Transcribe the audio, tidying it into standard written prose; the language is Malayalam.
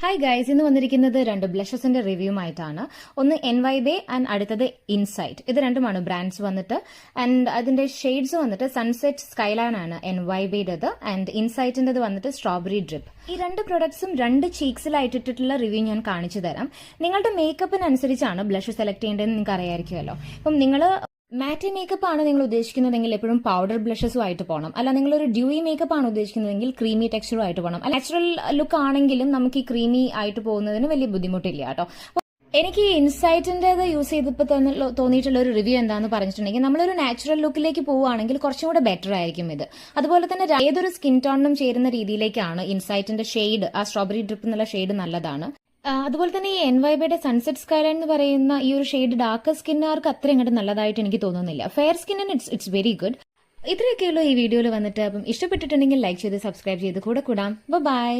ഹായ് ഗൈസ്, ഇന്ന് വന്നിരിക്കുന്നത് രണ്ട് ബ്ലഷസിന്റെ റിവ്യൂ ആയിട്ടാണ്. ഒന്ന് NYBay ആൻഡ് അടുത്തത് ഇൻസൈറ്റ്. ഇത് രണ്ടുമാണ് ബ്രാൻഡ്സ് വന്നിട്ട്. ആൻഡ് അതിന്റെ ഷെയ്ഡ്സ് വന്നിട്ട് സൺസെറ്റ് സ്കൈലൈൻ ആണ് NYBayടേത് ആൻഡ് ഇൻസൈറ്റിന്റേത് വന്നിട്ട് സ്ട്രോബെറി ഡ്രിപ്പ്. ഈ രണ്ട് പ്രൊഡക്ട്സും രണ്ട് ചീക്സിലായിട്ടിട്ടുള്ള റിവ്യൂ ഞാൻ കാണിച്ചു തരാം. നിങ്ങളുടെ മേക്കപ്പിനനുസരിച്ചാണ് ബ്ലഷ് സെലക്ട് ചെയ്യേണ്ടതെന്ന് നിങ്ങൾക്ക് അറിയാമായിരിക്കുമല്ലോ. അപ്പം നിങ്ങൾ മാറ്റി മേക്കപ്പ് ആണ് നിങ്ങൾ ഉദ്ദേശിക്കുന്നതെങ്കിൽ എപ്പോഴും പൗഡർ ബ്ലഷസും ആയിട്ട് പോകണം. അല്ല, നിങ്ങളൊരു ഡ്യൂയി മേക്കപ്പ് ആണ് ഉദ്ദേശിക്കുന്നതെങ്കിൽ ക്രീമി ടെക്സ്ചറും ആയിട്ട് പോകണം. നാച്ചുറൽ ലുക്ക് ആണെങ്കിലും നമുക്ക് ഈ ക്രീമി ആയിട്ട് പോകുന്നതിന് വലിയ ബുദ്ധിമുട്ടില്ല കേട്ടോ. എനിക്ക് ഇൻസൈറ്റിന്റേത് യൂസ് ചെയ്തപ്പോൾ തോന്നിയിട്ടുള്ള ഒരു റിവ്യൂ എന്താന്ന് പറഞ്ഞിട്ടുണ്ടെങ്കിൽ, നമ്മളൊരു നാച്ചുറൽ ലുക്കിലേക്ക് പോവുകയാണെങ്കിൽ കുറച്ചും കൂടെ ബെറ്റർ ആയിരിക്കും ഇത്. അതുപോലെ തന്നെ ഏതൊരു സ്കിൻ ടോണിനും ചേരുന്ന രീതിയിലേക്കാണ് ഇൻസൈറ്റിന്റെ ഷെയ്ഡ്. ആ സ്ട്രോബെറി ഡ്രിപ്പ് എന്നുള്ള ഷെയ്ഡ് നല്ലതാണ്. അതുപോലെ തന്നെ ഈ NYBayയുടെ സൺസെറ്റ് സ്കൈലൈൻ എന്ന് പറയുന്ന ഈ ഒരു ഷെയ്ഡ് ഡാർക്ക് സ്കിന്നുകാർക്ക് അത്ര ഇങ്ങോട്ട് നല്ലതായിട്ട് എനിക്ക് തോന്നുന്നില്ല. ഫെയർ സ്കിന്നിന് ഇറ്റ്സ് വെരി ഗുഡ്. ഇത്രയൊക്കെയുള്ളൂ ഈ വീഡിയോയിൽ വന്നിട്ട്. അപ്പം ഇഷ്ടപ്പെട്ടിട്ടുണ്ടെങ്കിൽ ലൈക്ക് ചെയ്ത് സബ്സ്ക്രൈബ് ചെയ്ത് കൂടെ കൂടാം. ബൈ.